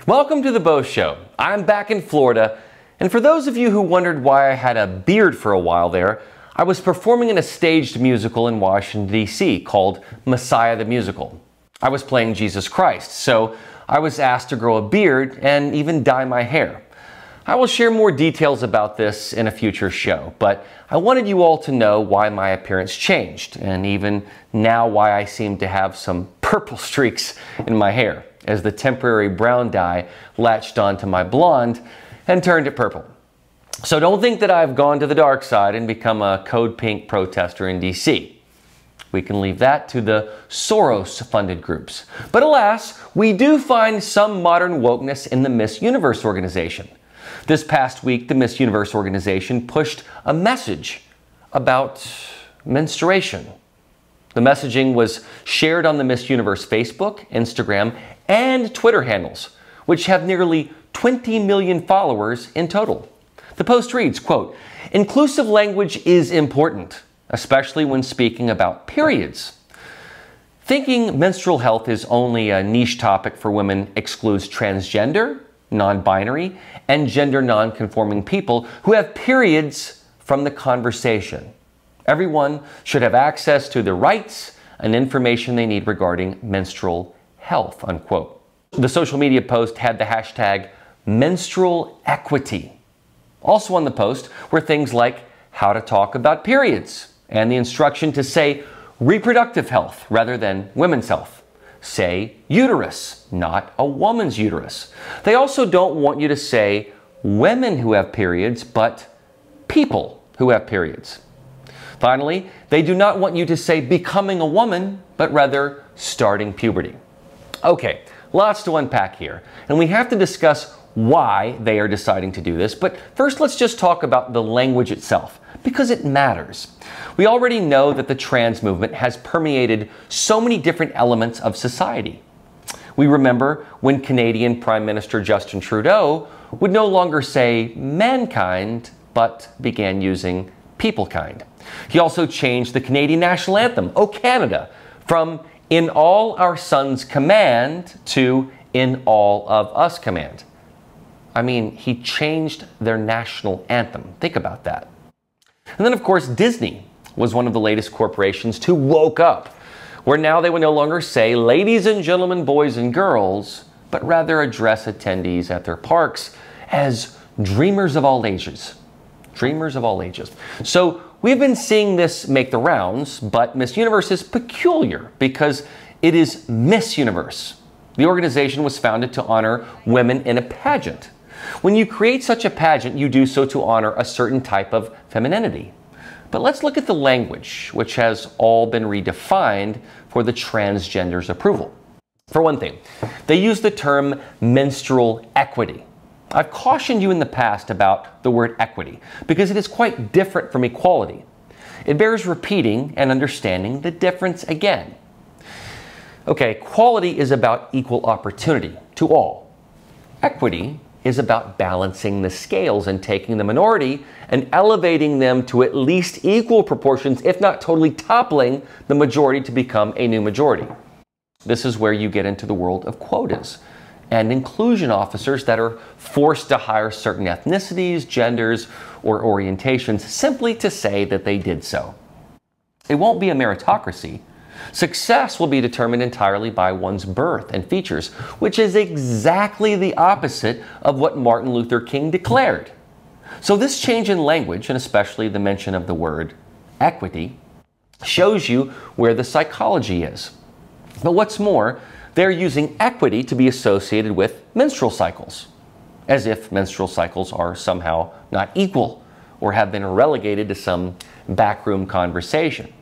Welcome to the Beau Show. I'm back in Florida, and for those of you who wondered why I had a beard for a while there, I was performing in a staged musical in Washington, D.C. called Messiah the Musical. I was playing Jesus Christ, so I was asked to grow a beard and even dye my hair. I will share more details about this in a future show, but I wanted you all to know why my appearance changed, and even now why I seem to have some purple streaks in my hair, as the temporary brown dye latched onto my blonde and turned it purple. So don't think that I've gone to the dark side and become a Code Pink protester in DC. We can leave that to the Soros-funded groups. But alas, we do find some modern wokeness in the Miss Universe organization. This past week, the Miss Universe organization pushed a message about menstruation. The messaging was shared on the Miss Universe Facebook, Instagram, and Twitter handles, which have nearly 20 million followers in total. The post reads, quote, "Inclusive language is important, especially when speaking about periods. Thinking menstrual health is only a niche topic for women excludes transgender, non-binary, and gender non-conforming people who have periods from the conversation. Everyone should have access to the rights and information they need regarding menstrual health," unquote. The social media post had the hashtag menstrual equity. Also on the post were things like how to talk about periods and the instruction to say reproductive health rather than women's health. Say uterus, not a woman's uterus. They also don't want you to say women who have periods, but people who have periods. Finally, they do not want you to say becoming a woman, but rather starting puberty. Okay, lots to unpack here, and we have to discuss why they are deciding to do this, but first let's just talk about the language itself, because it matters. We already know that the trans movement has permeated so many different elements of society. We remember when Canadian Prime Minister Justin Trudeau would no longer say mankind, but began using peoplekind. He also changed the Canadian national anthem, O Canada, from In All Our Sons Command to In All of Us Command. I mean, he changed their national anthem. Think about that. And then, of course, Disney was one of the latest corporations to woke up, where now they would no longer say ladies and gentlemen, boys and girls, but rather address attendees at their parks as dreamers of all ages. Dreamers of all ages. So we've been seeing this make the rounds, but Miss Universe is peculiar because it is Miss Universe. The organization was founded to honor women in a pageant. When you create such a pageant, you do so to honor a certain type of femininity. But let's look at the language, which has all been redefined for the transgender's approval. For one thing, they use the term menstrual equity. I've cautioned you in the past about the word equity because it is quite different from equality. It bears repeating and understanding the difference again. Okay, equality is about equal opportunity to all. Equity is about balancing the scales and taking the minority and elevating them to at least equal proportions, if not totally toppling the majority to become a new majority. This is where you get into the world of quotas and inclusion officers that are forced to hire certain ethnicities, genders, or orientations simply to say that they did so. It won't be a meritocracy. Success will be determined entirely by one's birth and features, which is exactly the opposite of what Martin Luther King declared. So this change in language, and especially the mention of the word equity, shows you where the psychology is. But what's more, they're using equity to be associated with menstrual cycles, as if menstrual cycles are somehow not equal or have been relegated to some backroom conversation.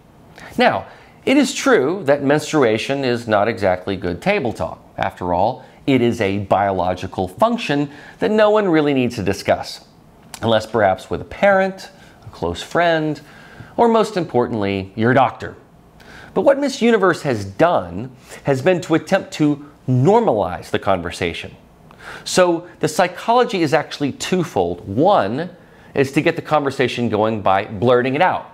Now, it is true that menstruation is not exactly good table talk. After all, it is a biological function that no one really needs to discuss, unless perhaps with a parent, a close friend, or most importantly, your doctor. But what Miss Universe has done has been to attempt to normalize the conversation. So the psychology is actually twofold. One is to get the conversation going by blurting it out.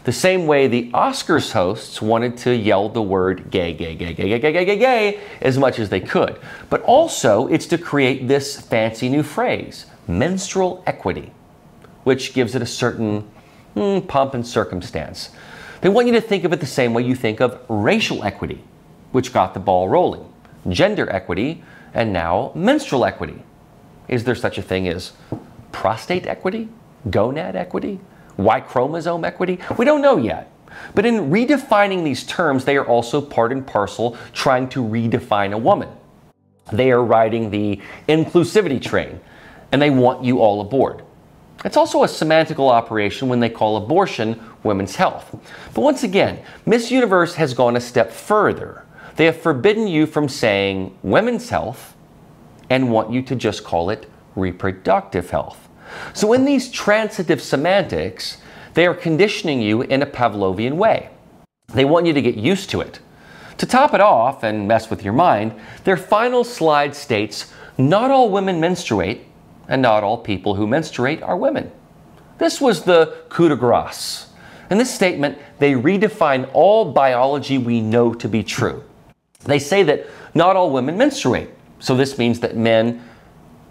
The same way the Oscars hosts wanted to yell the word gay, gay, gay, gay, gay, gay, gay, gay, gay as much as they could. But also, it's to create this fancy new phrase, menstrual equity, which gives it a certain pomp and circumstance. They want you to think of it the same way you think of racial equity, which got the ball rolling, gender equity, and now menstrual equity. Is there such a thing as prostate equity, gonad equity, Y chromosome equity? We don't know yet. But in redefining these terms, they are also part and parcel trying to redefine a woman. They are riding the inclusivity train, and they want you all aboard. It's also a semantical operation when they call abortion women's health. But once again, Miss Universe has gone a step further. They have forbidden you from saying women's health and want you to just call it reproductive health. So in these transitive semantics, they are conditioning you in a Pavlovian way. They want you to get used to it. To top it off and mess with your mind, their final slide states, not all women menstruate, and not all people who menstruate are women. This was the coup de grace. In this statement, they redefine all biology we know to be true. They say that not all women menstruate. So this means that men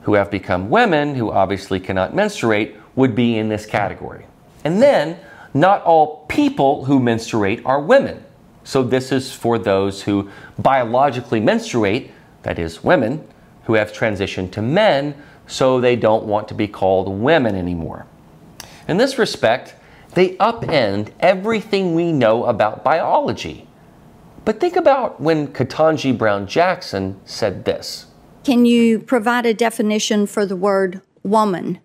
who have become women, who obviously cannot menstruate, would be in this category. And then, not all people who menstruate are women. So this is for those who biologically menstruate, that is women, who have transitioned to men, so they don't want to be called women anymore. In this respect, they upend everything we know about biology. But think about when Ketanji Brown Jackson said this. Can you provide a definition for the word woman?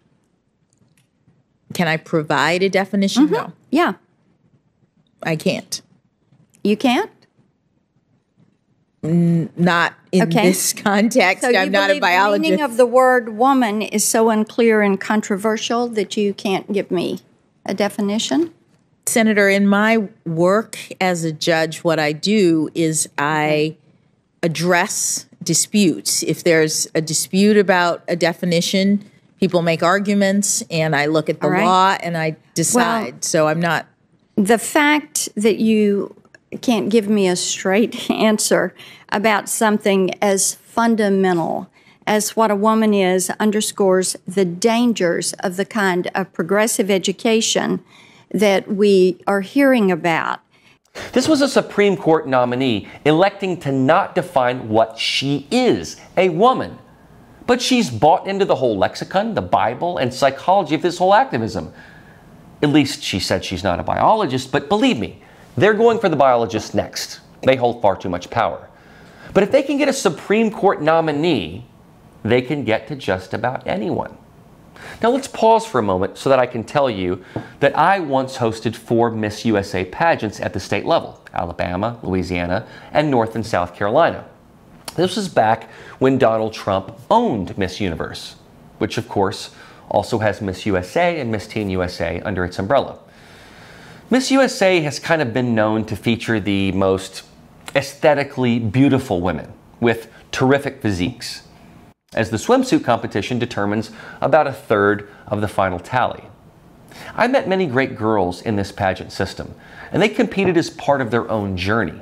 Can I provide a definition? Mm-hmm. No. Yeah. I can't. You can't? Not in this context. So I'm not a biologist. The meaning of the word woman is so unclear and controversial that you can't give me a definition? Senator, in my work as a judge, what I do is I address disputes. If there's a dispute about a definition, people make arguments, and I look at the law and I decide. Well, so I'm not. The fact that you can't give me a straight answer about something as fundamental as what a woman is underscores the dangers of the kind of progressive education that we are hearing about. This was a Supreme Court nominee electing to not define what she is, a woman. But she's bought into the whole lexicon, the Bible, and psychology of this whole activism. At least she said she's not a biologist, but believe me, they're going for the biologist next. They hold far too much power. But if they can get a Supreme Court nominee, they can get to just about anyone. Now let's pause for a moment so that I can tell you that I once hosted 4 Miss USA pageants at the state level, Alabama, Louisiana, and North and South Carolina. This was back when Donald Trump owned Miss Universe, which of course also has Miss USA and Miss Teen USA under its umbrella. Miss USA has kind of been known to feature the most aesthetically beautiful women with terrific physiques, as the swimsuit competition determines about 1/3 of the final tally. I met many great girls in this pageant system, and they competed as part of their own journey.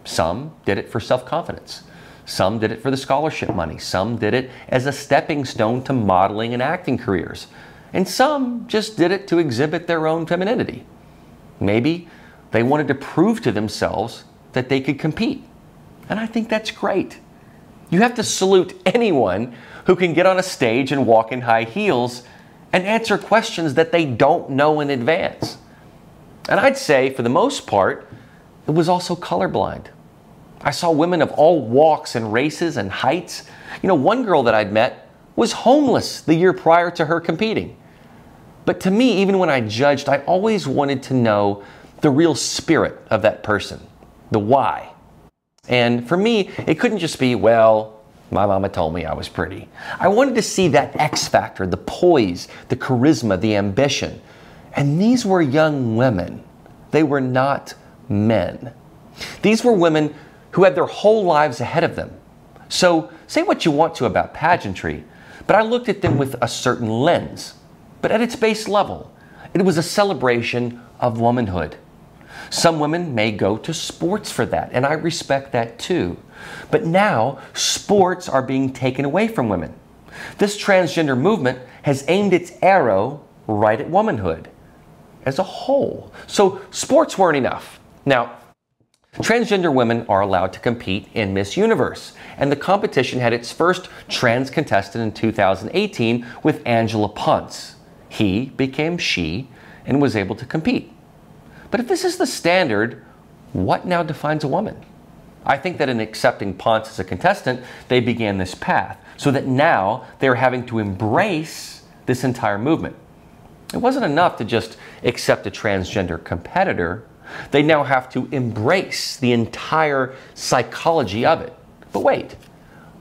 Some did it for self-confidence. Some did it for the scholarship money. Some did it as a stepping stone to modeling and acting careers. And some just did it to exhibit their own femininity. Maybe they wanted to prove to themselves that they could compete. And I think that's great. You have to salute anyone who can get on a stage and walk in high heels and answer questions that they don't know in advance. And I'd say, for the most part, it was also colorblind. I saw women of all walks and races and heights. You know, one girl that I'd met was homeless the year prior to her competing. But to me, even when I judged, I always wanted to know the real spirit of that person, the why. And for me, it couldn't just be, well, my mama told me I was pretty. I wanted to see that X factor, the poise, the charisma, the ambition. And these were young women. They were not men. These were women who had their whole lives ahead of them. So say what you want to about pageantry, but I looked at them with a certain lens. But at its base level, it was a celebration of womanhood, Some women may go to sports for that, and I respect that too. But now, sports are being taken away from women. This transgender movement has aimed its arrow right at womanhood as a whole. So sports weren't enough. Now, transgender women are allowed to compete in Miss Universe, and the competition had its first trans contestant in 2018 with Angela Ponce. He became she and was able to compete. But if this is the standard, what now defines a woman? I think that in accepting Ponce as a contestant, they began this path, so that now they're having to embrace this entire movement. It wasn't enough to just accept a transgender competitor. They now have to embrace the entire psychology of it. But wait,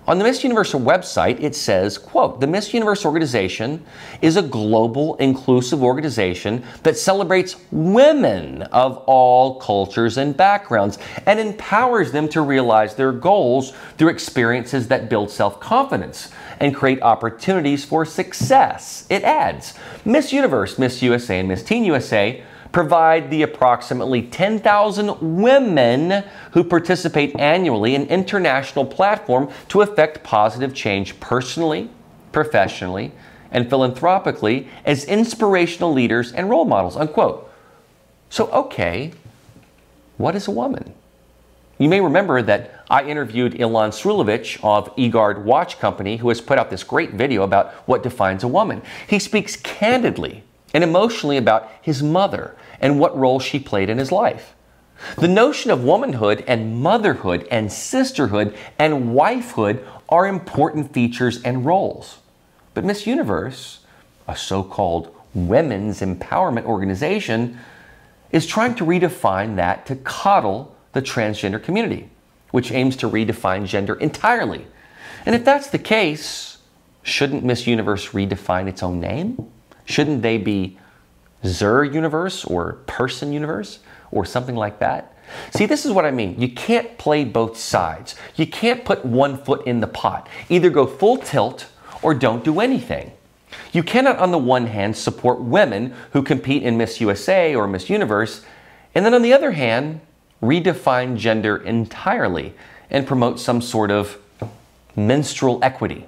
on the Miss Universe website, it says, quote, "The Miss Universe organization is a global, inclusive organization that celebrates women of all cultures and backgrounds and empowers them to realize their goals through experiences that build self-confidence and create opportunities for success." It adds, Miss Universe, Miss USA, and Miss Teen USA provide the approximately 10,000 women who participate annually an international platform to effect positive change personally, professionally, and philanthropically as inspirational leaders and role models, unquote. So, okay, what is a woman? You may remember that I interviewed Ilan Srulovich of eGuard Watch Company, who has put out this great video about what defines a woman. He speaks candidly and emotionally about his mother and what role she played in his life. The notion of womanhood and motherhood and sisterhood and wifehood are important features and roles. But Miss Universe, a so-called women's empowerment organization, is trying to redefine that to coddle the transgender community, which aims to redefine gender entirely. And if that's the case, shouldn't Miss Universe redefine its own name? Shouldn't they be Zer Universe or Person Universe or something like that? See, this is what I mean. You can't play both sides. You can't put one foot in the pot. Either go full tilt or don't do anything. You cannot, on the one hand, support women who compete in Miss USA or Miss Universe, and then on the other hand, redefine gender entirely and promote some sort of menstrual equity.